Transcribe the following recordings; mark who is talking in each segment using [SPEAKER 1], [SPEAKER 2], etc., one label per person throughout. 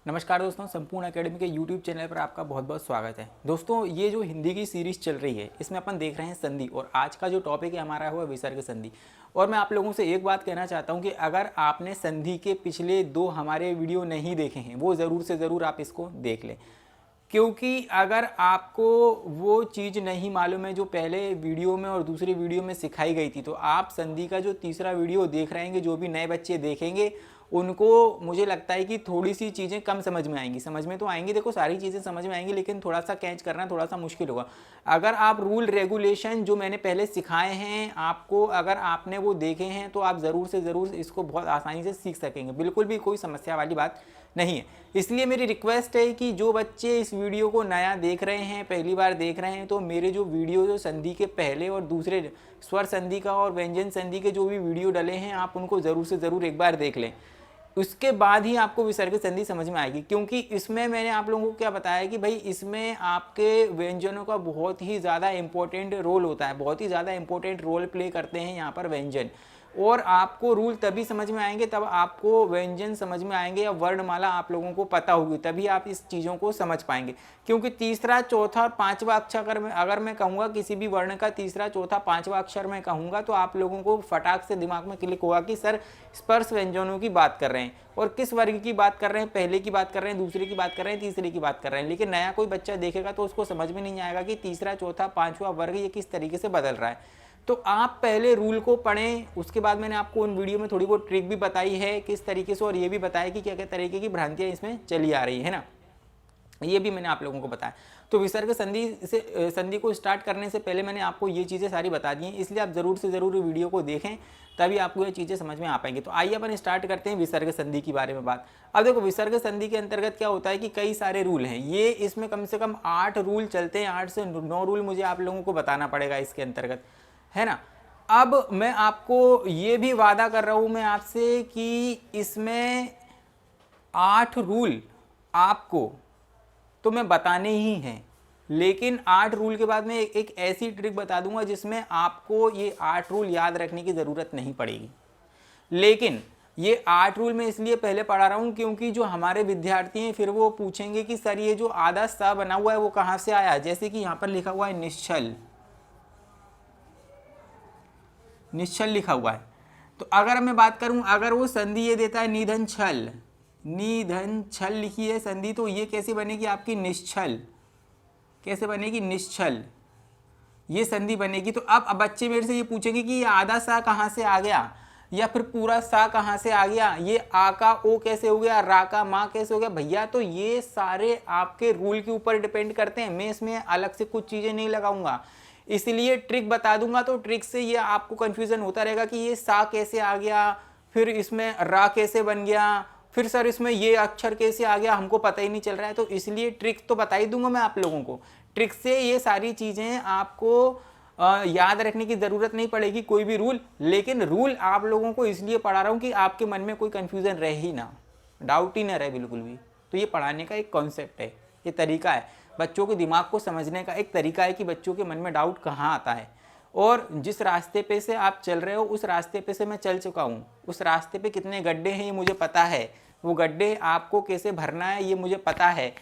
[SPEAKER 1] नमस्कार दोस्तों, संपूर्ण एकेडमी के YouTube चैनल पर आपका बहुत बहुत स्वागत है। दोस्तों, ये जो हिंदी की सीरीज़ चल रही है इसमें अपन देख रहे हैं संधि, और आज का जो टॉपिक है हमारा हुआ विसर्ग संधि। और मैं आप लोगों से एक बात कहना चाहता हूँ कि अगर आपने संधि के पिछले 2 हमारे वीडियो नहीं देखे हैं वो ज़रूर से ज़रूर आप इसको देख लें, क्योंकि अगर आपको वो चीज़ नहीं मालूम है जो पहले वीडियो में और दूसरी वीडियो में सिखाई गई थी, तो आप संधि का जो तीसरा वीडियो देख रहे हैं, जो भी नए बच्चे देखेंगे उनको मुझे लगता है कि थोड़ी सी चीज़ें कम समझ में आएंगी। समझ में तो आएंगी, देखो सारी चीज़ें समझ में आएंगी, लेकिन थोड़ा सा कैच करना थोड़ा सा मुश्किल होगा। अगर आप रूल रेगुलेशन जो मैंने पहले सिखाए हैं आपको, अगर आपने वो देखे हैं तो आप ज़रूर से ज़रूर इसको बहुत आसानी से सीख सकेंगे। बिल्कुल भी कोई समस्या वाली बात नहीं है। इसलिए मेरी रिक्वेस्ट है कि जो बच्चे इस वीडियो को नया देख रहे हैं, पहली बार देख रहे हैं, तो मेरे जो वीडियो जो संधि के पहले और दूसरे स्वर संधि का और व्यंजन संधि के जो भी वीडियो डले हैं आप उनको ज़रूर से ज़रूर एक बार देख लें। उसके बाद ही आपको विसर्ग संधि समझ में आएगी, क्योंकि इसमें मैंने आप लोगों को क्या बताया कि भाई इसमें आपके व्यंजनों का बहुत ही ज़्यादा इंपॉर्टेंट रोल होता है, बहुत ही ज़्यादा इंपॉर्टेंट रोल प्ले करते हैं यहाँ पर व्यंजन। और आपको रूल तभी समझ में आएंगे तब आपको व्यंजन समझ में आएंगे या वर्णमाला आप लोगों को पता होगी, तभी आप इस चीज़ों को समझ पाएंगे। क्योंकि तीसरा, चौथा और पांचवा अक्षर अगर मैं कहूँगा किसी भी वर्ण का तीसरा, चौथा, पांचवा अक्षर मैं कहूँगा तो आप लोगों को फटाक से दिमाग में क्लिक होगा कि सर स्पर्श व्यंजनों की बात कर रहे हैं, और किस वर्ग की बात कर रहे हैं, पहले की बात कर रहे हैं, दूसरे की बात कर रहे हैं, तीसरे की बात कर रहे हैं। लेकिन नया कोई बच्चा देखेगा तो उसको समझ में नहीं आएगा कि तीसरा, चौथा, पांचवा वर्ग ये किस तरीके से बदल रहा है। तो आप पहले रूल को पढ़ें, उसके बाद मैंने आपको उन वीडियो में थोड़ी बहुत ट्रिक भी बताई है किस तरीके से, और ये भी बताया कि क्या क्या तरीके की भ्रांतियाँ इसमें चली आ रही है ना, ये भी मैंने आप लोगों को बताया। तो विसर्ग संधि को स्टार्ट करने से पहले मैंने आपको ये चीज़ें सारी बता दी हैं, इसलिए आप ज़रूर से ज़रूर वीडियो को देखें, तभी आपको ये चीज़ें समझ में आ पाएंगी। तो आइए अपन स्टार्ट करते हैं विसर्ग संधि के बारे में बात। अब देखो, विसर्ग संधि के अंतर्गत क्या होता है कि कई सारे रूल हैं, ये इसमें कम से कम 8 रूल चलते हैं, 8 से 9 रूल मुझे आप लोगों को बताना पड़ेगा इसके अंतर्गत, है ना। अब मैं आपको ये भी वादा कर रहा हूँ मैं आपसे कि इसमें 8 रूल आपको तो मैं बताने ही हैं, लेकिन 8 रूल के बाद में एक ऐसी ट्रिक बता दूंगा जिसमें आपको ये 8 रूल याद रखने की ज़रूरत नहीं पड़ेगी। लेकिन ये 8 रूल मैं इसलिए पहले पढ़ा रहा हूँ क्योंकि जो हमारे विद्यार्थी हैं फिर वो पूछेंगे कि सर ये जो आधा सा बना हुआ है वो कहाँ से आया। जैसे कि यहाँ पर लिखा हुआ है निश्चल, निश्चल लिखा हुआ है, तो अगर मैं बात करूं, अगर वो संधि ये देता है निधन छल, निधन छल लिखी है संधि, तो ये कैसे बनेगी आपकी निश्चल, कैसे बनेगी निश्चल, ये संधि बनेगी। तो अब बच्चे मेरे से ये पूछेंगे कि ये आधा सा कहाँ से आ गया या फिर पूरा सा कहाँ से आ गया, ये आ का ओ कैसे हो गया, रा का मा कैसे हो गया। भैया तो ये सारे आपके रूल के ऊपर डिपेंड करते हैं, मैं इसमें अलग से कुछ चीज़ें नहीं लगाऊंगा, इसलिए ट्रिक बता दूंगा। तो ट्रिक से ये आपको कंफ्यूजन होता रहेगा कि ये सा कैसे आ गया, फिर इसमें रा कैसे बन गया, फिर सर इसमें ये अक्षर कैसे आ गया, हमको पता ही नहीं चल रहा है। तो इसलिए ट्रिक तो बता ही दूंगा मैं आप लोगों को, ट्रिक से ये सारी चीज़ें आपको याद रखने की ज़रूरत नहीं पड़ेगी कोई भी रूल। लेकिन रूल आप लोगों को इसलिए पढ़ा रहा हूँ कि आपके मन में कोई कन्फ्यूज़न रहे ही ना, डाउट ही ना रहे बिल्कुल भी। तो ये पढ़ाने का एक कॉन्सेप्ट है, ये तरीका है, बच्चों के दिमाग को समझने का एक तरीका है कि बच्चों के मन में डाउट कहाँ आता है। और जिस रास्ते पे से आप चल रहे हो उस रास्ते पे से मैं चल चुका हूँ, उस रास्ते पे कितने गड्ढे हैं ये मुझे पता है, वो गड्ढे आपको कैसे भरना है ये मुझे पता है।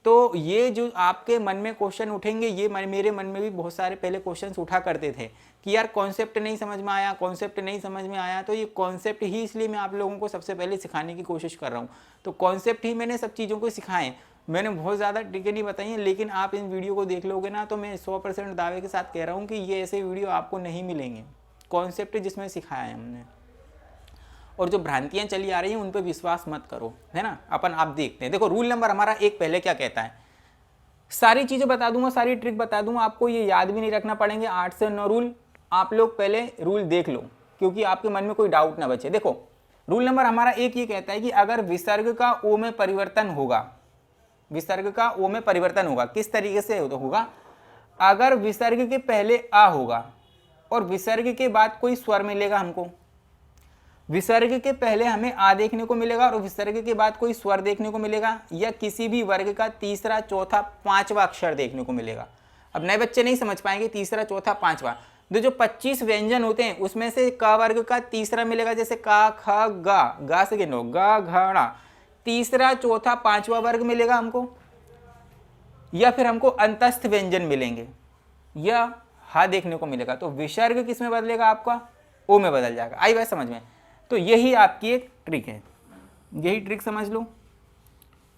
[SPEAKER 1] तो ये जो आपके मन में क्वेश्चन उठेंगे, ये मेरे मन में भी बहुत सारे पहले क्वेश्चंस उठा करते थे कि यार कॉन्सेप्ट नहीं समझ में आया, कॉन्सेप्ट नहीं समझ में आया। तो ये कॉन्सेप्ट ही इसलिए मैं आप लोगों को सबसे पहले सिखाने की कोशिश कर रहा हूँ। तो कॉन्सेप्ट ही मैंने सब चीज़ों को सिखाएं, मैंने बहुत ज़्यादा ट्रिकें नहीं बताई हैं, लेकिन आप इन वीडियो को देख लोगे ना तो मैं 100% दावे के साथ कह रहा हूँ कि ये ऐसे वीडियो आपको नहीं मिलेंगे, कॉन्सेप्ट जिसमें सिखाया है हमने। और जो भ्रांतियाँ चली आ रही हैं उन पर विश्वास मत करो, है ना। अपन आप देखते हैं, देखो रूल नंबर हमारा 1 पहले क्या कहता है, सारी चीज़ें बता दूंगा, सारी ट्रिक बता दूंगा, आपको ये याद भी नहीं रखना पड़ेंगे। 8 से 9 रूल आप लोग पहले रूल देख लो क्योंकि आपके मन में कोई डाउट ना बचे। देखो रूल नंबर हमारा 1 ये कहता है कि अगर विसर्ग का ओ में परिवर्तन होगा, विसर्ग का ओ में परिवर्तन होगा, किस तरीके से होगा, अगर विसर्ग के पहले आ होगा और विसर्ग के बाद कोई स्वर मिलेगा हमको, विसर्ग के पहले हमें आ देखने को मिलेगा और विसर्ग के बाद कोई स्वर देखने को मिलेगा, या किसी भी वर्ग का तीसरा, चौथा, पांचवा अक्षर देखने को मिलेगा। अब नए बच्चे नहीं समझ पाएंगे तीसरा, चौथा, पांचवा, तो जो 25 व्यंजन होते हैं उसमें से क वर्ग का तीसरा मिलेगा, जैसे का, ख, गा, गा से गिनो, गा, घ, णा, तीसरा चौथा पांचवा वर्ग मिलेगा हमको, या फिर हमको अंतस्थ व्यंजन मिलेंगे, या हा देखने को मिलेगा। तो विसर्ग किस में बदलेगा आपका, ओ में बदल जाएगा। आई बात समझ में। तो यही आपकी एक ट्रिक है, यही ट्रिक समझ लो।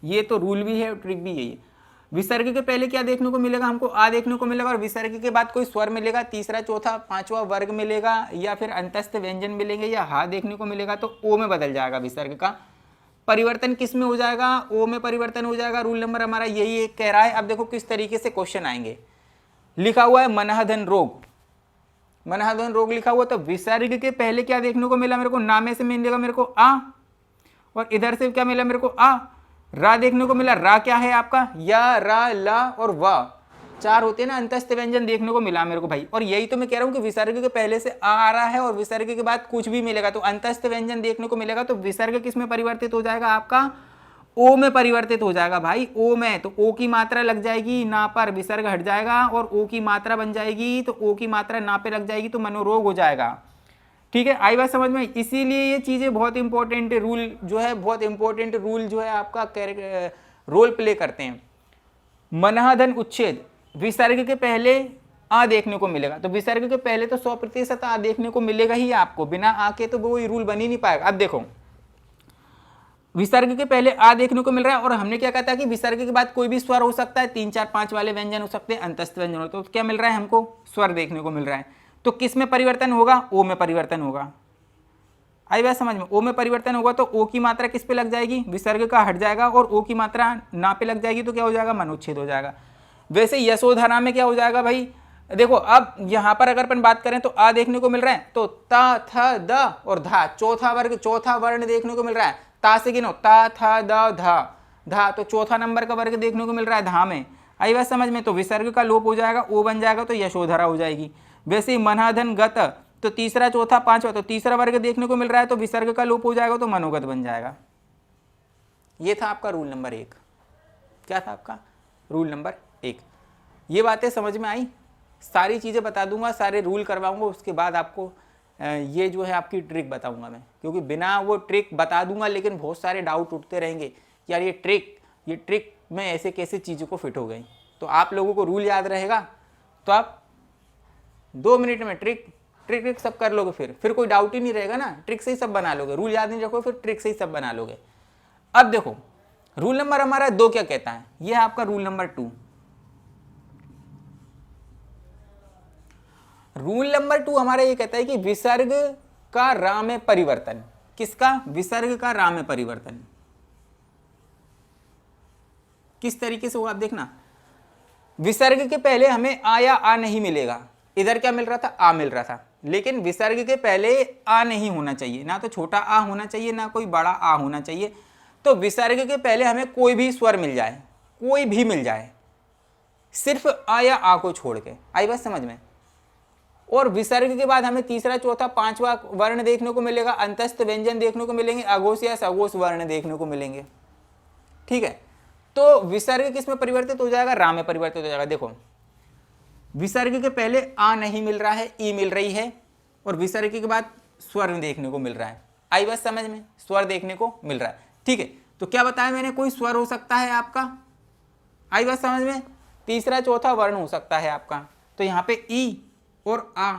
[SPEAKER 1] ये तो रूल भी है और ट्रिक भी यही है। विसर्ग के पहले क्या देखने को मिलेगा हमको, आ देखने को मिलेगा, और विसर्ग के बाद कोई स्वर मिलेगा, तीसरा चौथा पांचवा वर्ग मिलेगा, या फिर अंतस्थ व्यंजन मिलेंगे, या हा देखने को मिलेगा, तो ओ में बदल जाएगा। विसर्ग का परिवर्तन किस में हो जाएगा, ओ में परिवर्तन हो जाएगा। रूल नंबर हमारा यही एक कह रहा है। अब देखो किस तरीके से क्वेश्चन आएंगे। लिखा हुआ है मनहधन रोग, मनहधन रोग लिखा हुआ, तो विसर्ग के पहले क्या देखने को मिला मेरे को, ना में से मिलेगा मेरे को आ, और इधर से क्या मिला मेरे को आ, रा देखने को मिला। रा क्या है आपका, या, रा, ला और वा, चार होते हैं ना अंतस्थ व्यंजन देखने को मिला मेरे को भाई। और यही तो मैं कह रहा हूं कि विसर्ग के पहले से आ रहा है और विसर्ग के बाद कुछ भी मिलेगा तो अंतस्थ व्यंजन देखने को मिलेगा। तो विसर्ग किस में परिवर्तित हो जाएगा आपका, ओ में परिवर्तित हो जाएगा भाई, ओ में। तो ओ की मात्रा लग जाएगी ना पर, विसर्ग हट जाएगा और ओ की मात्रा बन जाएगी, तो ओ की मात्रा ना पे लग जाएगी, तो मनोरोग हो जाएगा। ठीक है, आई बात समझ में। इसीलिए ये चीजें बहुत इंपॉर्टेंट रूल जो है, बहुत इंपॉर्टेंट रूल जो है आपका रोल प्ले करते हैं। मनहधन उच्छेद, विसर्ग के पहले आ देखने को मिलेगा, तो विसर्ग के पहले तो 100% आ देखने को मिलेगा ही आपको, बिना आ के तो वो रूल बन ही नहीं पाएगा। अब देखो विसर्ग के पहले आ देखने को मिल रहा है, और हमने क्या कहता है कि विसर्ग के बाद कोई भी स्वर हो सकता है, 3 4 5 वाले व्यंजन हो सकते हैं, अंतस्थ व्यंजन हो, तो क्या मिल रहा है हमको, स्वर देखने को मिल रहा है। तो किस में परिवर्तन होगा, ओ में परिवर्तन होगा। आई बात समझ में। ओ में परिवर्तन होगा तो ओ की मात्रा किस पे लग जाएगी, विसर्ग का हट जाएगा, और ओ की मात्रा ना पे लग जाएगी, तो क्या हो जाएगा, मनोच्छेद हो जाएगा। वैसे यशोधरा में क्या हो जाएगा भाई, देखो अब यहां पर अगर अपन बात करें तो आ देखने को मिल रहा है, तो ता थ द और धा, चौथा वर्ग, चौथा वर्ण देखने को मिल रहा है। ता से गिनो, ता थ द धा, धा तो चौथा नंबर का वर्ग देखने को मिल रहा है धा में। आई बात समझ में। तो विसर्ग का लोप हो जाएगा, ओ बन जाएगा, तो यशोधरा हो जाएगी। वैसे ही मनहधन गत, तो तीसरा चौथा पांचवा, तो तीसरा वर्ग देखने को मिल रहा है, तो विसर्ग का लोप हो जाएगा, तो मनोगत बन जाएगा। ये था आपका रूल नंबर 1। क्या था आपका रूल नंबर 1। ये बातें समझ में आई, सारी चीज़ें बता दूंगा, सारे रूल करवाऊंगा, उसके बाद आपको ये जो है आपकी ट्रिक बताऊंगा मैं, क्योंकि बिना वो ट्रिक बता दूंगा लेकिन बहुत सारे डाउट उठते रहेंगे, यार ये ट्रिक में ऐसे कैसे चीज़ों को फिट हो गई। तो आप लोगों को रूल याद रहेगा तो आप 2 मिनट में ट्रिक सब कर लोगे, फिर कोई डाउट ही नहीं रहेगा ना, ट्रिक से ही सब बना लोगे। रूल याद नहीं रखोगे फिर ट्रिक से ही सब बना लोगे। अब देखो रूल नंबर हमारा 2 क्या कहता है, यह है आपका रूल नंबर 2। रूल नंबर 2 हमारा ये कहता है कि विसर्ग का रा में परिवर्तन, किसका, विसर्ग का रा में परिवर्तन किस तरीके से होगा आप देखना। विसर्ग के पहले हमें आ या आ नहीं मिलेगा, इधर क्या मिल रहा था, आ मिल रहा था, लेकिन विसर्ग के पहले आ नहीं होना चाहिए, ना तो छोटा आ होना चाहिए ना कोई बड़ा आ होना चाहिए। तो विसर्ग के पहले हमें कोई भी स्वर मिल जाए, कोई भी मिल जाए, सिर्फ आ या आ को छोड़ के। आई बात समझ में। और विसर्ग के बाद हमें तीसरा चौथा पांचवा वर्ण देखने को मिलेगा, अंतस्थ व्यंजन देखने को मिलेंगे, अघोष या सघोष वर्ण देखने को मिलेंगे। ठीक है, तो विसर्ग किस में परिवर्तित हो जाएगा, रा में परिवर्तित हो जाएगा। देखो विसर्ग के पहले आ नहीं मिल रहा है, ई मिल रही है, और विसर्ग के बाद स्वर देखने को मिल रहा है। आई बात समझ में, स्वर देखने को मिल रहा है। ठीक है, तो क्या बताया मैंने, कोई स्वर हो सकता है आपका, आई बात समझ में, तीसरा चौथा वर्ण हो सकता है आपका। तो यहाँ पे ई और आ,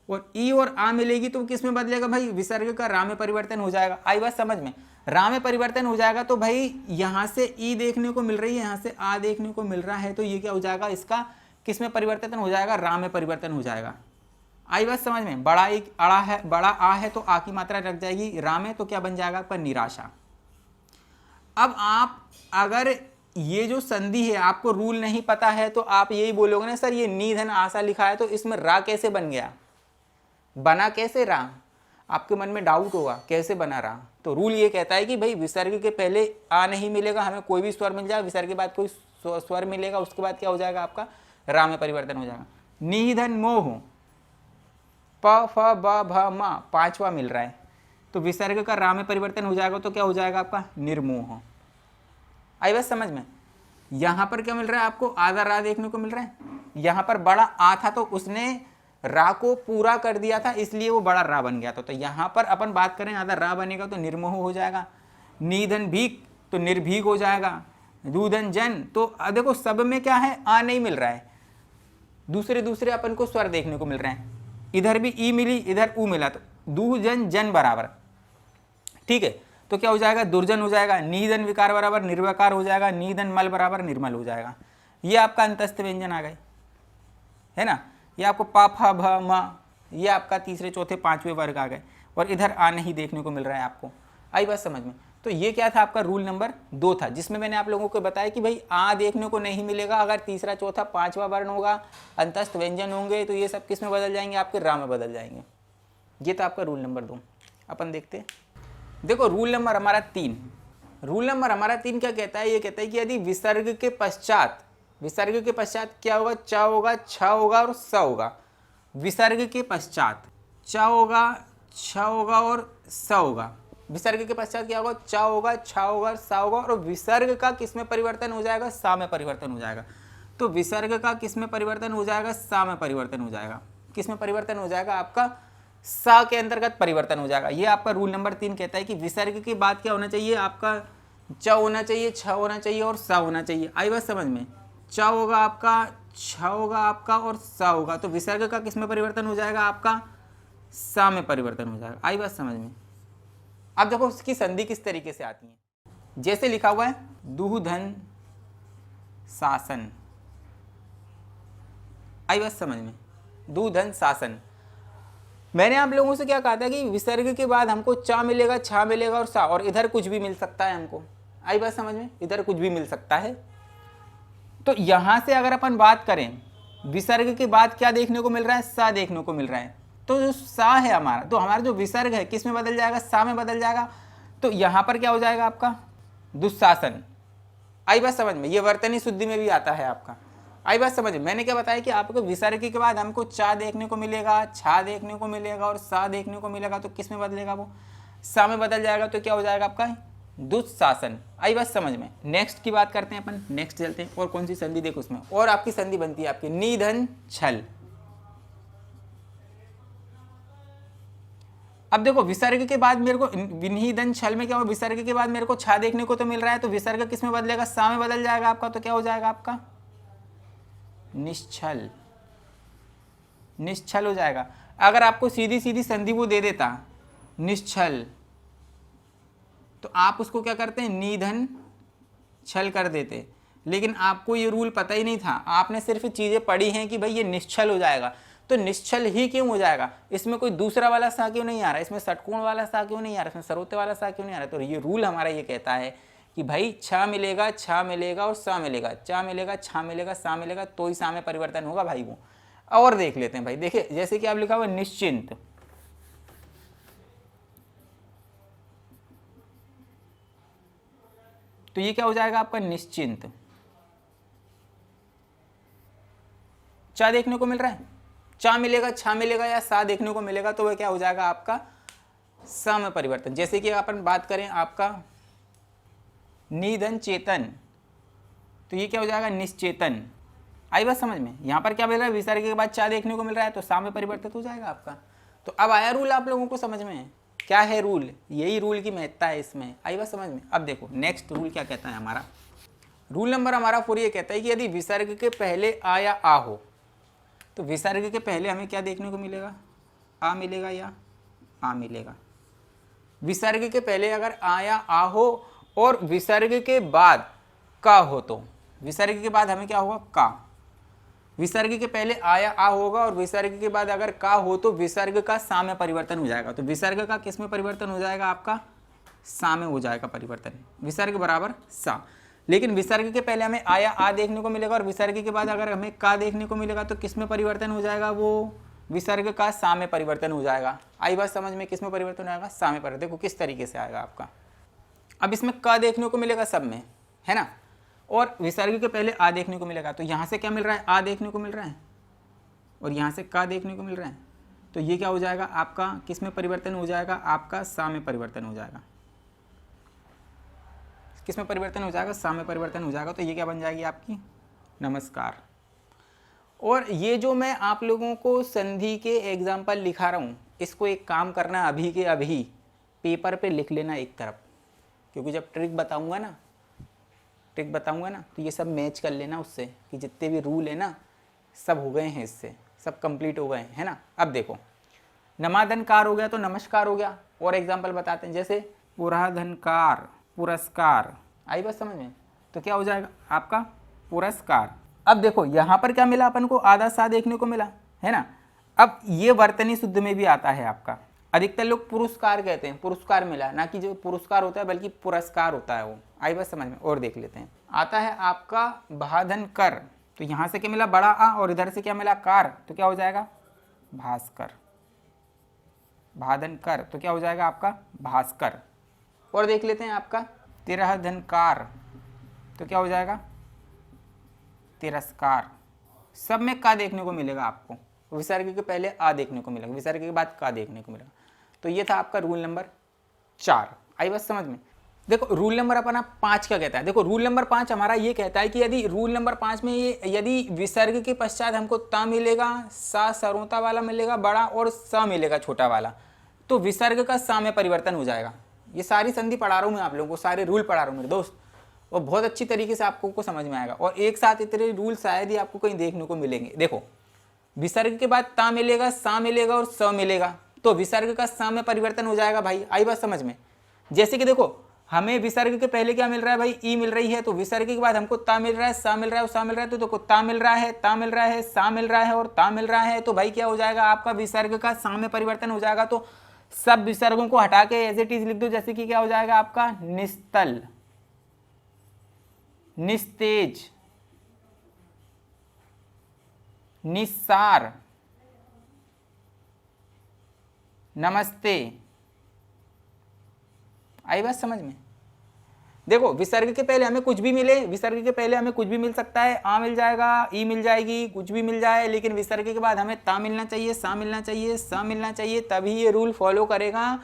[SPEAKER 1] और ई और आ मिलेगी तो किस में बदलेगा भाई, विसर्ग का रा में परिवर्तन हो जाएगा। आई बात समझ में, रा में परिवर्तन हो जाएगा तो भाई यहाँ से ई देखने को मिल रही है, यहाँ से आ देखने को मिल रहा है, तो ये क्या हो जाएगा, इसका किस में परिवर्तन हो जाएगा, रा में परिवर्तन हो जाएगा। आई बात समझ में। बड़ा एक अड़ा है, बड़ा आ है तो आ की मात्रा रख जाएगी रा में, तो क्या बन जाएगा पर निराशा। अब आप अगर ये जो संधि है आपको रूल नहीं पता है तो आप यही बोलोगे ना, सर ये नी धन आशा लिखा है तो इसमें रा कैसे बन गया, बना कैसे रा, आपके मन में डाउट होगा कैसे बना रा। तो रूल ये कहता है कि भाई विसर्ग के पहले आ नहीं मिलेगा, हमें कोई भी स्वर मिल जाए, विसर्ग के बाद कोई स्वर मिलेगा, उसके बाद क्या हो जाएगा आपका रा में परिवर्तन हो जाएगा। नी धन मोह, प फ ब भ म पांचवा मिल रहा है, तो विसर्ग का रा में परिवर्तन हो जाएगा, तो क्या हो जाएगा आपका निर्मोह। आई बस समझ में। यहां पर क्या मिल रहा है आपको, आधा रा देखने को मिल रहा है, यहां पर बड़ा आ था तो उसने रा को पूरा कर दिया था, इसलिए वो बड़ा रा बन गया था। तो यहां पर अपन बात करें आधा रा बनेगा तो निर्मोह हो जाएगा। निधन भीख, तो निर्भीक हो जाएगा। दूधन जन, तो देखो सब में क्या है, आ नहीं मिल रहा है, दूसरे दूसरे अपन को स्वर देखने को मिल रहे हैं। इधर भी ई मिली, इधर ऊ मिला, तो दूजन जन बराबर, ठीक है। तो क्या हो जाएगा, दुर्जन हो जाएगा। नीधन विकार बराबर निर्वकार हो जाएगा। नीधन मल बराबर निर्मल हो जाएगा। ये आपका अंतस्थ व्यंजन आ गए, है ना। ये आपको पा फा भ म, ये आपका तीसरे चौथे पांचवें वर्ग आ गए। और इधर आ नहीं देखने को मिल रहा है आपको। आई बात समझ में। तो ये क्या था, आपका रूल नंबर 2 था, जिसमें मैंने आप लोगों को बताया कि भाई आ देखने को नहीं मिलेगा अगर तीसरा चौथा पांचवा वर्ण होगा, अंतस्थ व्यंजन होंगे, तो ये सब किस में बदल जाएंगे, आपके रा में बदल जाएंगे। ये था आपका रूल नंबर 2। अपन देखते हैं, देखो रूल नंबर हमारा 3। रूल नंबर हमारा 3 क्या कहता है, ये कहता है कि यदि विसर्ग के पश्चात क्या होगा, च होगा, छ होगा और स होगा। विसर्ग के पश्चात च होगा, छ होगा और स होगा। विसर्ग के पश्चात क्या होगा, च होगा, छ होगा, स होगा, और विसर्ग का किस में परिवर्तन हो जाएगा, सा में परिवर्तन हो जाएगा। तो विसर्ग का किस में परिवर्तन हो जाएगा, सा में परिवर्तन हो जाएगा। किस में परिवर्तन हो जाएगा, आपका सा के अंतर्गत परिवर्तन हो जाएगा। ये आपका रूल नंबर 3 कहता है कि विसर्ग के बाद क्या होना चाहिए, आपका च होना चाहिए, छ होना चाहिए और सा होना चाहिए। आई बात समझ में। च होगा आपका, छ होगा आपका और सा होगा, तो विसर्ग का किस में परिवर्तन हो जाएगा, आपका सा में परिवर्तन हो जाएगा। आई बात समझ में। अब देखो उसकी संधि किस तरीके से आती है, जैसे लिखा हुआ है दूधन शासन। आई बात समझ में, दूधन शासन। मैंने आप लोगों से क्या कहा था कि विसर्ग के बाद हमको चा मिलेगा, छा मिलेगा और सा, और इधर कुछ भी मिल सकता है हमको। आई बात समझ में, इधर कुछ भी मिल सकता है। तो यहां से अगर अपन बात करें, विसर्ग के बाद क्या देखने को मिल रहा है, सा देखने को मिल रहा है। तो जो सा है हमारा, तो हमारा जो विसर्ग है किस में बदल जाएगा, सा में बदल जाएगा। तो यहां पर क्या हो जाएगा, आपका दुशासन। आई बात समझ में। ये वर्तनी शुद्धि में भी आता है आपका। आई बात समझ में। मैंने क्या बताया कि आपको विसर्ग के बाद हमको चा देखने को मिलेगा, छा देखने को मिलेगा और सा देखने को मिलेगा, तो किस में बदलेगा, वो सा में बदल जाएगा। तो क्या हो जाएगा आपका दुशासन। आई बात समझ में। नेक्स्ट की बात करते हैं अपन, नेक्स्ट चलते हैं। और कौन सी संधि देखो उसमें, और आपकी संधि बनती है आपकी निधन छल। अब देखो विसर्ग के बाद मेरे को विनिधन छल में क्या हो, विसर्ग के बाद मेरे को छा देखने को तो मिल रहा है, तो विसर्ग किस में बदलेगा, सा में बदल जाएगा आपका। तो क्या हो जाएगा आपका निश्छल। निश्छल हो जाएगा। अगर आपको सीधी सीधी संधि वो दे देता निश्छल, तो आप उसको क्या करते हैं, निधन छल कर देते। लेकिन आपको ये रूल पता ही नहीं था, आपने सिर्फ चीजें पढ़ी हैं कि भाई ये निश्छल हो जाएगा। तो निश्चल ही क्यों हो जाएगा, इसमें कोई दूसरा वाला सा क्यों नहीं आ रहा, इसमें षटकोण वाला सा क्यों नहीं आ रहा, इसमें सरोते वाला सा क्यों नहीं आ रहा। तो ये रूल हमारा ये कहता है कि भाई छा मिलेगा, छा मिलेगा और सा मिलेगा, चा मिलेगा, छा मिलेगा, सा मिलेगा, तो ही सा में परिवर्तन होगा भाई वो। और देख लेते हैं भाई, देखिए जैसे कि आप लिखा हुआ निश्चिंत, तो ये क्या हो जाएगा आपका निश्चिंत। चा देखने को मिल रहा है, चा मिलेगा, छा मिलेगा या सा देखने को मिलेगा, तो वह क्या हो जाएगा आपका सा में परिवर्तन। जैसे कि अपन बात करें आपका निधन चेतन, तो ये क्या हो जाएगा निश्चेतन। आई बात समझ में। यहाँ पर क्या मिल रहा है, विसर्ग के बाद चा देखने को मिल रहा है, तो सा में परिवर्तित हो जाएगा आपका। तो अब आया रूल आप लोगों को समझ में, क्या है रूल, यही रूल की महत्ता है इसमें। आई बात समझ में। अब देखो नेक्स्ट रूल क्या कहता है हमारा, रूल नंबर हमारा 4 ये कहता है कि यदि विसर्ग के पहले आ या आ हो, तो विसर्ग के पहले हमें क्या देखने को मिलेगा, आ मिलेगा या आ मिलेगा। विसर्ग के पहले अगर आ या आ हो और विसर्ग के बाद का हो, तो विसर्ग के बाद हमें क्या होगा, का। विसर्ग के पहले आ या आ होगा और विसर्ग के बाद अगर का हो, तो विसर्ग का सा में परिवर्तन हो जाएगा। तो विसर्ग का किस में परिवर्तन हो जाएगा, आपका सा में हो जाएगा परिवर्तन। विसर्ग बराबर सा। लेकिन विसर्ग के पहले हमें आ या आ देखने को मिलेगा और विसर्ग के बाद अगर हमें का देखने को मिलेगा, तो किस में परिवर्तन हो जाएगा, वो विसर्ग का सा में परिवर्तन हो जाएगा। आई बात समझ में, किस में परिवर्तन आएगा, सा में परिवर्तन। देखो किस तरीके से आएगा आपका। अब इसमें का देखने को मिलेगा सब में, है ना, और विसर्ग के पहले आ देखने को मिलेगा। तो यहाँ से क्या मिल रहा है, आ देखने को मिल रहा है और यहाँ से का देखने को मिल रहा है। तो ये क्या हो जाएगा आपका, किस में परिवर्तन हो जाएगा, आपका सा में परिवर्तन हो जाएगा। किस में परिवर्तन हो जाएगा, सा में परिवर्तन हो जाएगा। तो ये क्या बन जाएगी आपकी नमस्कार। और ये जो मैं आप लोगों को संधि के एग्जाम्पल लिखा रहा हूँ, इसको एक काम करना, अभी के अभी पेपर पे लिख लेना एक तरफ, क्योंकि जब ट्रिक बताऊंगा ना तो ये सब मैच कर लेना उससे कि जितने भी रूल है ना सब हो गए हैं, इससे सब कंप्लीट हो गए हैं, है ना। अब देखो नमाधनकार हो गया तो नमस्कार हो गया। और एग्जाम्पल बताते हैं, जैसे पुराधनकार पुरस्कार, आई बात समझ में, तो क्या हो जाएगा आपका पुरस्कार। अब देखो यहाँ पर क्या मिला अपन को, आधा सा देखने को मिला, है ना। अब ये वर्तनी शुद्ध में भी आता है आपका, अधिकतर लोग पुरस्कार कहते हैं, पुरस्कार मिला, ना कि जो पुरस्कार होता है बल्कि पुरस्कार होता है वो, आई बात समझ में। और देख लेते हैं, आता है आपका भाधन कर, तो यहाँ से क्या मिला बड़ा आ और इधर से क्या मिला कार, तो क्या हो जाएगा भास्कर। भाधन कर तो क्या हो जाएगा आपका भास्कर। और देख लेते हैं आपका तिरहधनकार, तो क्या हो जाएगा तिरस्कार। सब में का देखने को मिलेगा आपको, विसर्ग के पहले आ देखने को मिलेगा, विसर्ग के बाद का देखने को मिलेगा। तो ये था आपका रूल नंबर 4, आई बात समझ में। देखो रूल नंबर अपना 5 क्या कहता है, देखो रूल नंबर 5 हमारा ये कहता है कि यदि रूल नंबर 5 में ये यदि विसर्ग के पश्चात हमको ता मिलेगा, सा सरोता वाला मिलेगा बड़ा और स मिलेगा छोटा वाला, तो विसर्ग का सा में परिवर्तन हो जाएगा। ये सारी संधि पढ़ा रहा हूँ मैं आप लोगों को, सारे रूल पढ़ा रहा हूँ मेरे दोस्त, और बहुत अच्छी तरीके से आपको समझ में आएगा। और एक साथ इतने रूल शायद ही आपको कहीं देखने को मिलेंगे। देखो विसर्ग के बाद ता मिलेगा, सा मिलेगा और स मिलेगा, तो विसर्ग का सा में परिवर्तन हो जाएगा भाई, आई बात समझ में। जैसे कि देखो हमें विसर्ग के पहले क्या मिल रहा है भाई, ई मिल रही है, तो विसर्ग के बाद हमको ता मिल रहा है, सा मिल रहा है और सा मिल रहा है, तो देखो ता मिल रहा है, ता मिल रहा है, सा मिल रहा है और ता मिल रहा है, तो भाई क्या हो जाएगा आपका विसर्ग का सा में परिवर्तन हो जाएगा। तो सब विसर्गों को हटा के एज इट इज लिख दो, जैसे कि क्या हो जाएगा आपका निस्तल, निस्तेज, निस्सार, नमस्ते, आई बात समझ में। देखो विसर्ग के पहले हमें कुछ भी मिले, विसर्ग के पहले हमें कुछ भी मिल सकता है, आ मिल जाएगा, ई मिल जाएगी, कुछ भी मिल जाए, लेकिन विसर्ग के बाद हमें ता मिलना चाहिए, सा मिलना चाहिए, सा मिलना चाहिए, तभी ये रूल फॉलो करेगा।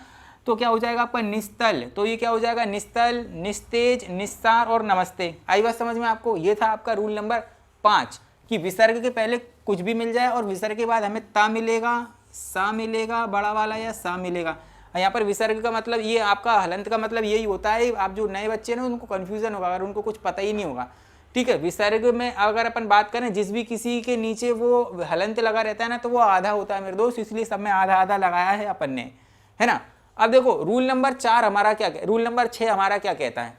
[SPEAKER 1] तो क्या हो जाएगा आपका निस्तल, तो ये क्या हो जाएगा निस्तल, निस्तेज, निस्सार और नमस्ते, आई बात समझ में आपको। ये था आपका रूल नंबर 5 कि विसर्ग के पहले कुछ भी मिल जाए और विसर्ग के बाद हमें ता मिलेगा, सा मिलेगा बड़ा वाला या सा मिलेगा। यहाँ पर विसर्ग का मतलब ये आपका हलंत का मतलब यही होता है। आप जो नए बच्चे ना उनको कन्फ्यूजन होगा अगर उनको कुछ पता ही नहीं होगा, ठीक है। विसर्ग में अगर अपन बात करें जिस भी किसी के नीचे वो हलंत लगा रहता है ना तो वो आधा होता है मेरे दोस्त, इसलिए सब में आधा आधा लगाया है अपन ने, है ना। अब देखो रूल नंबर 4 हमारा क्या, रूल नंबर 6 हमारा क्या कहता है।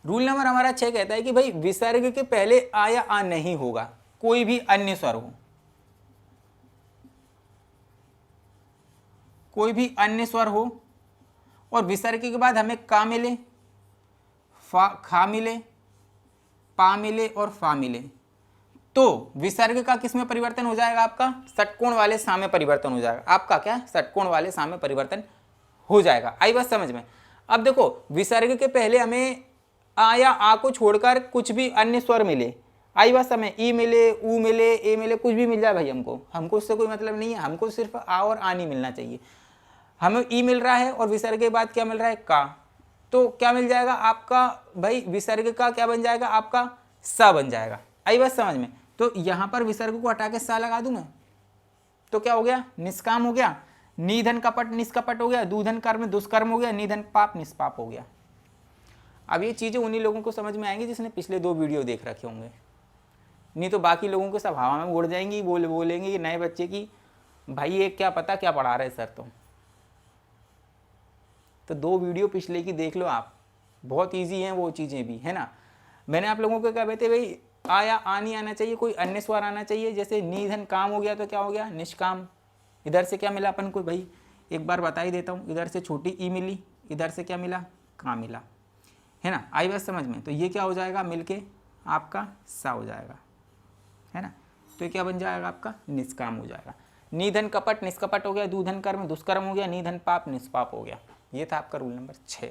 [SPEAKER 1] रूल नंबर हमारा 6 कहता है कि भाई विसर्ग के पहले आ या आ नहीं होगा, कोई भी अन्य स्वर हो, कोई भी अन्य स्वर हो, और विसर्ग के बाद हमें का मिले, खा मिले, पा मिले और फा मिले, तो विसर्ग का किस में परिवर्तन हो जाएगा आपका षटकोण वाले सा में परिवर्तन हो जाएगा। आपका क्या षटकोण वाले सा में परिवर्तन हो जाएगा, आई बात समझ में। अब देखो विसर्ग के पहले हमें आ या आ को छोड़कर कुछ भी अन्य स्वर मिले, आई बात समझ, ई मिले, ऊ मिले, ए मिले, कुछ भी मिल जाए भाई, हमको उससे कोई मतलब नहीं है, हमको सिर्फ आ और आ नहीं मिलना चाहिए। हमें ई मिल रहा है और विसर्ग के बाद क्या मिल रहा है का, तो क्या मिल जाएगा आपका भाई विसर्ग का क्या बन जाएगा आपका सा बन जाएगा, आई बात समझ में। तो यहाँ पर विसर्ग को हटा के सा लगा दूं मैं, तो क्या हो गया निष्काम हो गया, निधन कपट निष्कपट हो गया, दूधन कर्म दुष्कर्म हो गया, निधन पाप निष्पाप हो गया। अब ये चीज़ें उन्हीं लोगों को समझ में आएंगी जिसने पिछले 2 वीडियो देख रखे होंगे, नहीं तो बाकी लोगों को सब हवा में उड़ जाएंगी, बोलेंगे नए बच्चे की भाई ये क्या पता क्या पढ़ा रहे सर। तो 2 वीडियो पिछले की देख लो आप, बहुत इजी हैं वो चीज़ें भी, है ना। मैंने आप लोगों को क्या कहते भाई आ या आ नहीं आना चाहिए, कोई अन्य स्वर आना चाहिए। जैसे निधन काम हो गया तो क्या हो गया निष्काम, इधर से क्या मिला अपन को भाई एक बार बता ही देता हूँ, इधर से छोटी ई मिली, इधर से क्या मिला का मिला, है ना, आई बात समझ में। तो ये क्या हो जाएगा मिलके आपका सा हो जाएगा, है ना। तो ये क्या बन जाएगा आपका निष्काम हो जाएगा। निधन कपट निष्कपट हो गया, दूधन कर्म दुष्कर्म हो गया, निधन पाप निष्पाप हो गया। ये था आपका रूल नंबर 6।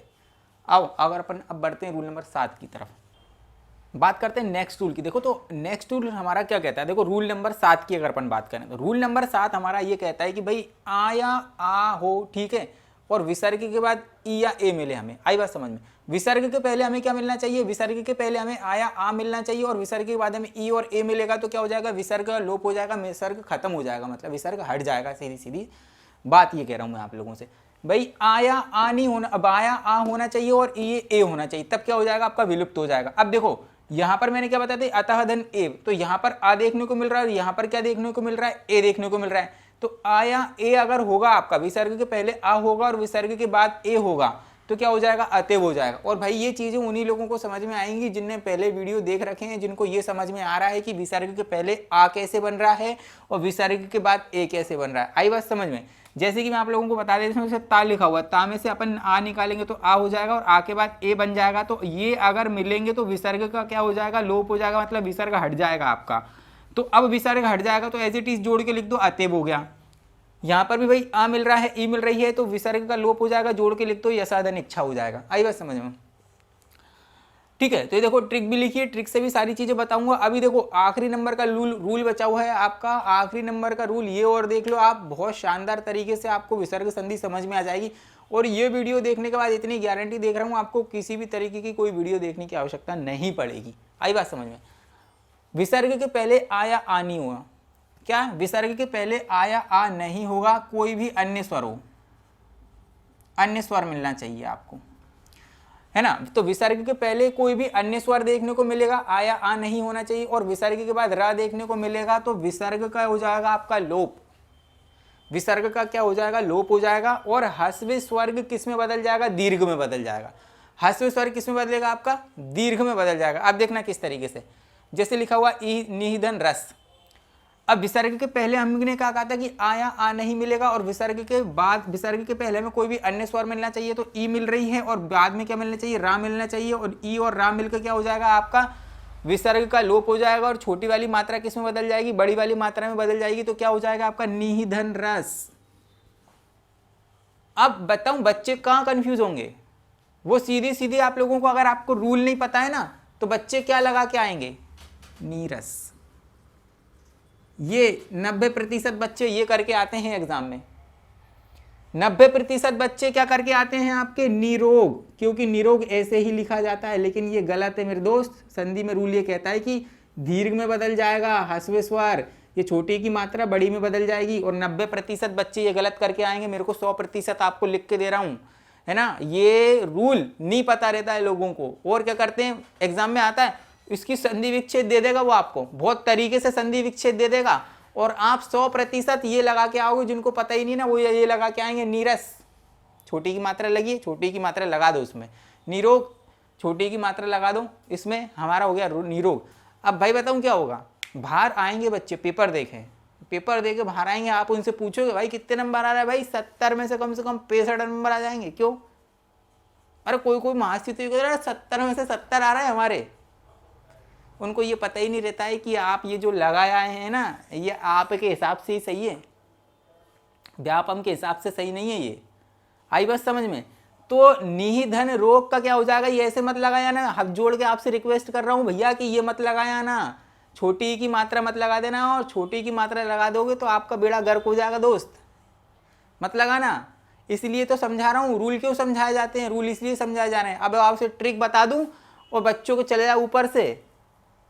[SPEAKER 1] आओ अगर अपन अब बढ़ते हैं रूल नंबर 7 की तरफ, बात करते हैं नेक्स्ट रूल की। देखो तो नेक्स्ट रूल हमारा क्या कहता है, देखो रूल नंबर 7 की अगर अपन बात करें तो रूल नंबर 7 हमारा ये कहता है कि भाई आ या आ हो, ठीक है, और विसर्ग के बाद ई या ए मिले हमें, आई बात समझ में। विसर्ग के पहले हमें क्या मिलना चाहिए, विसर्ग के पहले हमें आ या आ मिलना चाहिए, और विसर्ग के बाद हमें ई और ए मिलेगा तो क्या हो जाएगा विसर्ग लोप हो जाएगा, विसर्ग खत्म हो जाएगा, मतलब विसर्ग हट जाएगा, सीधी सीधी बात ये कह रहा हूँ मैं आप लोगों से। भाई आया आ नहीं होना, अब आया आ होना चाहिए और ये ए होना चाहिए, तब क्या हो जाएगा आपका विलुप्त हो जाएगा। अब देखो यहां पर मैंने क्या बताया था, अतः धन ए, तो यहां पर आ देखने को मिल रहा है, यहां पर क्या देखने को मिल रहा है, ए देखने को मिल रहा है। तो आया ए अगर होगा आपका, विसर्ग के पहले आ होगा और विसर्ग के बाद ए होगा, तो क्या हो जाएगा, अतएव हो जाएगा। और भाई ये चीजें उन्हीं लोगों को समझ में आएंगी जिनने पहले वीडियो देख रखे हैं, जिनको ये समझ में आ रहा है कि विसर्ग के पहले आ कैसे बन रहा है और विसर्ग के बाद ए कैसे बन रहा है। आई बात समझ में। जैसे कि मैं आप लोगों को बता देता हूँ, ता लिखा हुआ, ता में से अपन आ निकालेंगे तो आ हो जाएगा और आ के बाद ए बन जाएगा। तो ये अगर मिलेंगे तो विसर्ग का क्या हो जाएगा, लोप हो जाएगा, मतलब विसर्ग हट जाएगा आपका। तो अब विसर्ग हट जाएगा तो एज इट इज जोड़ के लिख दो, अतएव हो गया। यहां पर भी भाई आ मिल रहा है, ई मिल रही है, तो विसर्ग का लोप हो जाएगा, जोड़ के लिख दो, यशाधन इच्छा हो जाएगा। आई बात समझ में। ठीक है, तो ये देखो ट्रिक भी लिखिए, ट्रिक से भी सारी चीजें बताऊंगा। अभी देखो आखिरी नंबर का रूल बचा हुआ है आपका, आखिरी नंबर का रूल ये और देख लो आप, बहुत शानदार तरीके से आपको विसर्ग संधि समझ में आ जाएगी। और ये वीडियो देखने के बाद इतनी गारंटी देख रहा हूँ, आपको किसी भी तरीके की कोई वीडियो देखने की आवश्यकता नहीं पड़ेगी। आई बात समझ में। विसर्ग के पहले आ या आ नहीं हुआ, क्या विसर्ग के पहले आ या आ नहीं होगा, कोई भी अन्य स्वर हो, अन्य स्वर मिलना चाहिए आपको, है ना। तो विसर्ग के पहले कोई भी अन्य स्वर देखने को मिलेगा, आ या आ नहीं होना चाहिए, और विसर्ग के बाद रा देखने को मिलेगा, तो विसर्ग का हो जाएगा आपका लोप, विसर्ग का क्या हो जाएगा, लोप हो जाएगा। और ह्रस्व स्वर्ग किस में बदल जाएगा, दीर्घ में बदल जाएगा। ह्रस्व स्वर्ग किस में बदलेगा आपका, दीर्घ में बदल जाएगा। अब देखना किस तरीके से, जैसे लिखा हुआ ई निधन रस। अब विसर्ग के पहले हमने क्या कहा था कि आया आ नहीं मिलेगा, और विसर्ग के बाद, विसर्ग के पहले में कोई भी अन्य स्वर मिलना चाहिए, तो ई मिल रही है, और बाद में क्या मिलना चाहिए, रा मिलना चाहिए, और ई और रा मिलकर क्या हो जाएगा आपका, विसर्ग का लोप हो जाएगा। और छोटी वाली मात्रा किस में बदल जाएगी, बड़ी वाली मात्रा में बदल जाएगी, तो क्या हो जाएगा आपका निधन रस। अब बताऊं बच्चे कहां कंफ्यूज होंगे, वो सीधी सीधी आप लोगों को, अगर आपको रूल नहीं पता है ना, तो बच्चे क्या लगा के आएंगे, नीरस। ये 90% बच्चे ये करके आते हैं एग्जाम में, 90% बच्चे क्या करके आते हैं आपके, निरोग, क्योंकि निरोग ऐसे ही लिखा जाता है, लेकिन ये गलत है मेरे दोस्त। संधि में रूल ये कहता है कि दीर्घ में बदल जाएगा ह्रस्व स्वर, ये छोटी की मात्रा बड़ी में बदल जाएगी, और 90% बच्चे ये गलत करके आएंगे। मेरे को 100% आपको लिख के दे रहा हूँ, है ना। ये रूल नहीं पता रहता है लोगों को, और क्या करते हैं एग्जाम में आता है, इसकी संधि विच्छेद दे देगा वो आपको, बहुत तरीके से संधि विच्छेद दे देगा, और आप 100% ये लगा के आओगे, जिनको पता ही नहीं ना वो ये लगा के आएंगे नीरस। छोटी की मात्रा लगी है, छोटी की मात्रा लगा दो उसमें, निरोग छोटी की मात्रा लगा दो इसमें, हमारा हो गया निरोग। अब भाई बताऊं क्या होगा, बाहर आएंगे बच्चे, पेपर देखें, पेपर देके बाहर आएंगे, आप उनसे पूछोगे भाई कितने नंबर आ रहा है, भाई 70 में से कम 65 नंबर आ जाएंगे। क्यों, अरे कोई कोई महास्थिति 70 में से 70 आ रहा है हमारे, उनको ये पता ही नहीं रहता है कि आप ये जो लगाया है ना, ये आपके हिसाब से ही सही है, व्यापम के हिसाब से सही नहीं है ये। आई बस समझ में। तो निधन रोग का क्या हो जाएगा, ये ऐसे मत लगाया ना, हाथ जोड़ के आपसे रिक्वेस्ट कर रहा हूं भैया कि ये मत लगाया ना, छोटी की मात्रा मत लगा देना, और छोटी की मात्रा लगा दोगे तो आपका बेड़ा गर्क हो जाएगा दोस्त, मत लगाना। इसलिए तो समझा रहा हूँ, रूल क्यों समझाए जाते हैं, रूल इसलिए समझाए जा रहे हैं। अब आपसे ट्रिक बता दूं और बच्चों को चले जाए ऊपर से,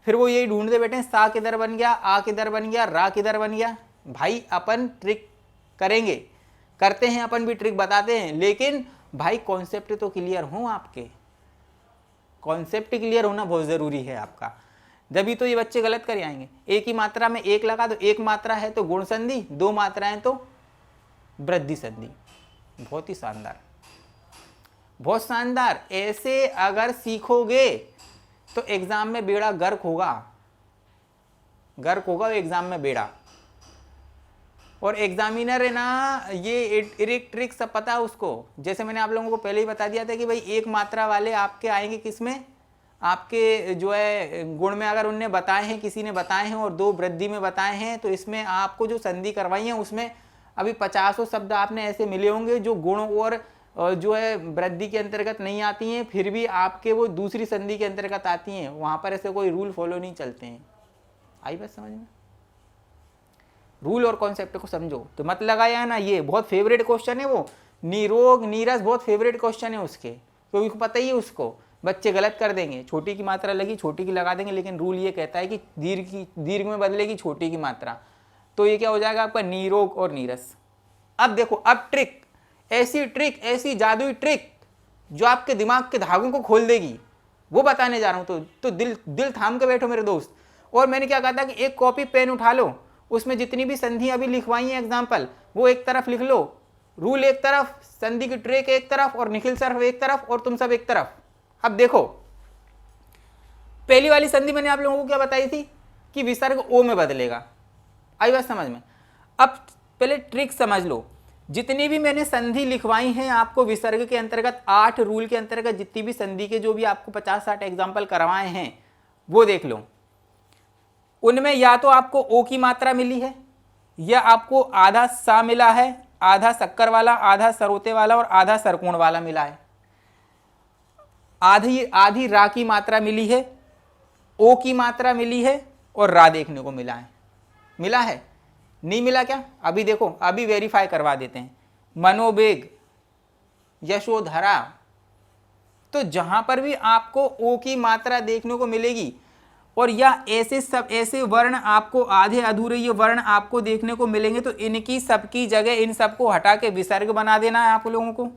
[SPEAKER 1] फिर वो यही ढूंढते बैठे सा किधर बन गया, आ किधर बन गया, रा किधर बन गया। भाई अपन ट्रिक करेंगे, करते हैं, अपन भी ट्रिक बताते हैं, लेकिन भाई कॉन्सेप्ट तो क्लियर हो आपके, कॉन्सेप्ट क्लियर होना बहुत जरूरी है आपका, जब तो ये बच्चे गलत कर आएंगे। एक ही मात्रा में एक लगा दो, एक मात्रा है तो गुण संधि, दो मात्राएं तो वृद्धि संधि। बहुत ही शानदार, बहुत शानदार। ऐसे अगर सीखोगे तो एग्जाम में बेड़ा गर्क होगा, गर्क होगा एग्जाम में बेड़ा। और एग्जामिनर है ना, ये ट्रिक सब पता है उसको। जैसे मैंने आप लोगों को पहले ही बता दिया था कि भाई एक मात्रा वाले आपके आएंगे किसमें, आपके जो है गुण में, अगर उनने बताए हैं, किसी ने बताए हैं, और दो वृद्धि में बताए हैं, तो इसमें आपको जो संधि करवाई है उसमें अभी 50 शब्द आपने ऐसे मिले होंगे जो गुण और जो है वृद्धि के अंतर्गत नहीं आती हैं, फिर भी आपके वो दूसरी संधि के अंतर्गत आती हैं, वहां पर ऐसे कोई रूल फॉलो नहीं चलते हैं। आई बात समझ में, रूल और कॉन्सेप्ट को समझो। तो मत लगाया ना, ये बहुत फेवरेट क्वेश्चन है, वो निरोग नीरस बहुत फेवरेट क्वेश्चन है उसके, क्योंकि पता ही है उसको, बच्चे गलत कर देंगे, छोटी की मात्रा लगी छोटी की लगा देंगे, लेकिन रूल ये कहता है कि दीर्घ में बदलेगी छोटी की मात्रा, तो ये क्या हो जाएगा आपका निरोग और नीरस। अब देखो, अब ट्रिक, ऐसी ट्रिक, ऐसी जादुई ट्रिक जो आपके दिमाग के धागों को खोल देगी, वो बताने जा रहा हूं। तो दिल थाम के बैठो मेरे दोस्त। और मैंने क्या कहा था कि एक कॉपी पेन उठा लो, उसमें जितनी भी संधि अभी लिखवाई है एग्जाम्पल, वो एक तरफ लिख लो, रूल एक तरफ, संधि की ट्रिक एक तरफ, और निखिल सर एक तरफ, और तुम सब एक तरफ। अब देखो, पहली वाली संधि मैंने आप लोगों को क्या बताई थी कि विसर्ग ओ में बदलेगा। आई बात समझ में? अब पहले ट्रिक समझ लो। जितनी भी मैंने संधि लिखवाई हैं आपको विसर्ग के अंतर्गत, 8 रूल के अंतर्गत जितनी भी संधि के जो भी आपको 50-60 एग्जाम्पल करवाए हैं वो देख लो। उनमें या तो आपको ओ की मात्रा मिली है, या आपको आधा सा मिला है, आधा शक्कर वाला, आधा सरोते वाला और आधा सरकोण वाला मिला है। आधी रा की मात्रा मिली है, ओ की मात्रा मिली है और रा देखने को मिला है। मिला है? नहीं मिला क्या? अभी देखो, अभी वेरीफाई करवा देते हैं। मनोवेग, यशोधरा, तो जहां पर भी आपको ओ की मात्रा देखने को मिलेगी और या ऐसे वर्ण आपको आधे अधूरे ये वर्ण आपको देखने को मिलेंगे, तो इनकी सबकी जगह इन सबको हटा के विसर्ग बना देना है। आप लोगों को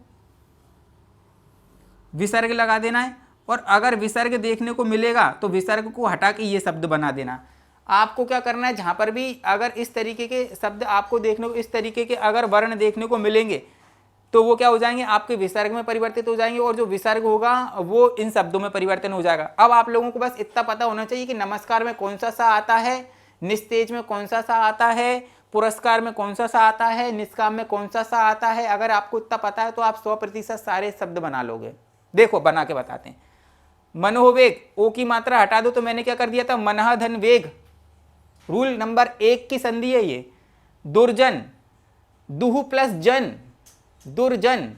[SPEAKER 1] विसर्ग लगा देना है, और अगर विसर्ग देखने को मिलेगा तो विसर्ग को हटा के ये शब्द बना देना। आपको क्या करना है, जहां पर भी अगर इस तरीके के शब्द आपको देखने को, इस तरीके के अगर वर्ण देखने को मिलेंगे, तो वो क्या हो जाएंगे, आपके विसर्ग में परिवर्तित हो जाएंगे, और जो विसर्ग होगा वो इन शब्दों में परिवर्तन हो जाएगा। अब आप लोगों को बस इतना पता होना चाहिए कि नमस्कार में कौन सा सा आता है, निस्तेज में कौन सा सा आता है, पुरस्कार में कौन सा सा आता है, निष्काम में कौन सा सा आता है। अगर आपको इतना पता है तो आप 100% सारे शब्द बना लोगे। देखो बना के बताते हैं। मनोवेग, ओ की मात्रा हटा दो, तो मैंने क्या कर दिया था, मनः धन वेग, रूल नंबर 1 की संधि है ये। दुर्जन, दुहु प्लस जन, दुर्जन,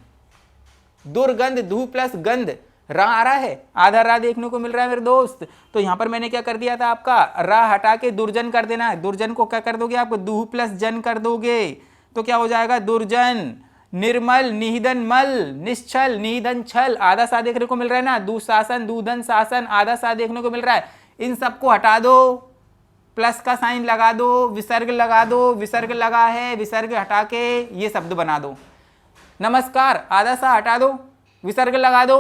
[SPEAKER 1] दुर्गंध, दुहु प्लस गंध, रा आ रहा है, आधा रा देखने को मिल रहा है मेरे दोस्त। तो यहां पर मैंने क्या कर दिया था, आपका रा हटा के दुर्जन कर देना है। दुर्जन को क्या कर दोगे आप, दुहु प्लस जन कर दोगे, तो क्या हो जाएगा, दुर्जन। निर्मल, निहिदन मल, निश्चल, निहिदन छल, आधा सा देखने को मिल रहा है ना, दुशासन, दूधन शासन, आधा सा देखने को मिल रहा है। इन सबको हटा दो, प्लस का साइन लगा दो, विसर्ग लगा दो, विसर्ग लगा है, विसर्ग हटा के ये शब्द बना दो। नमस्कार, आधा सा हटा दो, विसर्ग लगा दो,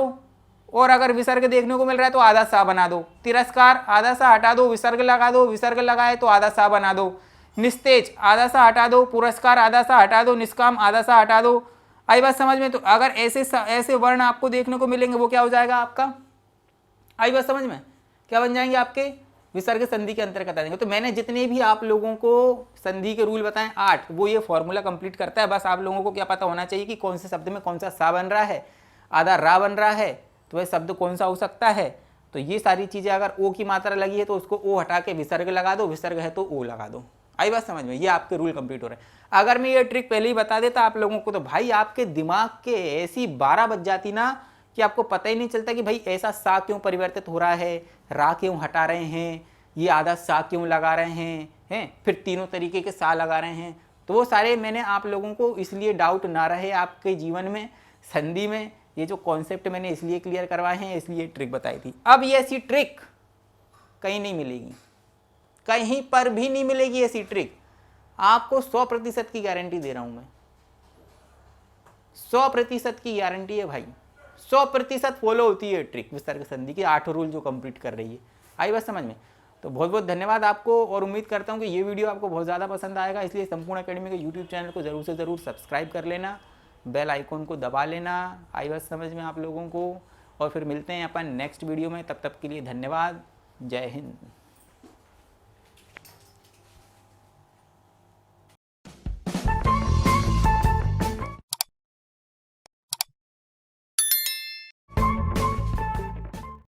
[SPEAKER 1] और अगर विसर्ग देखने को मिल रहा है तो आधा सा बना दो। तिरस्कार, आधा सा हटा दो, विसर्ग लगा दो, विसर्ग लगाए तो आधा सा बना दो। निस्तेज, आधा सा हटा दो, पुरस्कार आधा सा हटा दो, निष्काम आधा सा हटा दो। आई बात समझ में? तो अगर ऐसे वर्ण आपको देखने को मिलेंगे, वो क्या हो जाएगा आपका, आई बात समझ में, क्या बन जाएंगे आपके, विसर्ग संधि के अंतर्गत आ जाएंगे। तो मैंने जितने भी आप लोगों को संधि के रूल बताएं 8, वो ये फॉर्मूला कंप्लीट करता है। बस आप लोगों को क्या पता होना चाहिए कि कौन से शब्द में कौन सा सा बन रहा है, आधा रा बन रहा है, तो वह शब्द कौन सा हो सकता है। तो ये सारी चीजें, अगर ओ की मात्रा लगी है तो उसको ओ हटा के विसर्ग लगा दो, विसर्ग है तो ओ लगा दो। आई बात समझ में? ये आपके रूल कंप्लीट हो रहे हैं। अगर मैं ये ट्रिक पहले ही बता देता आप लोगों को, तो भाई आपके दिमाग के ऐसी 12 बज जाती ना कि आपको पता ही नहीं चलता कि भाई ऐसा सा क्यों परिवर्तित हो रहा है, रा क्यों हटा रहे हैं, ये आधा सा क्यों लगा रहे हैं, फिर तीनों तरीके के सा लगा रहे हैं। तो वो सारे मैंने आप लोगों को, इसलिए डाउट ना रहे आपके जीवन में संधि में, ये जो कॉन्सेप्ट मैंने इसलिए क्लियर करवाए हैं, इसलिए ट्रिक बताई थी। अब ये ऐसी ट्रिक कहीं नहीं मिलेगी, कहीं पर भी नहीं मिलेगी ऐसी ट्रिक। आपको 100% की गारंटी दे रहा हूं मैं, 100% की गारंटी है भाई। 100% फॉलो होती है ट्रिक विसर्ग संधि की, 8 रूल जो कंप्लीट कर रही है। आई बात समझ में? तो बहुत बहुत धन्यवाद आपको, और उम्मीद करता हूं कि ये वीडियो आपको बहुत ज़्यादा पसंद आएगा। इसलिए संपूर्ण एकेडमी के यूट्यूब चैनल को ज़रूर से ज़रूर सब्सक्राइब कर लेना, बेल आइकॉन को दबा लेना। आई बात समझ में आप लोगों को, और फिर मिलते हैं अपन नेक्स्ट वीडियो में। तब तक के लिए धन्यवाद। जय हिंद।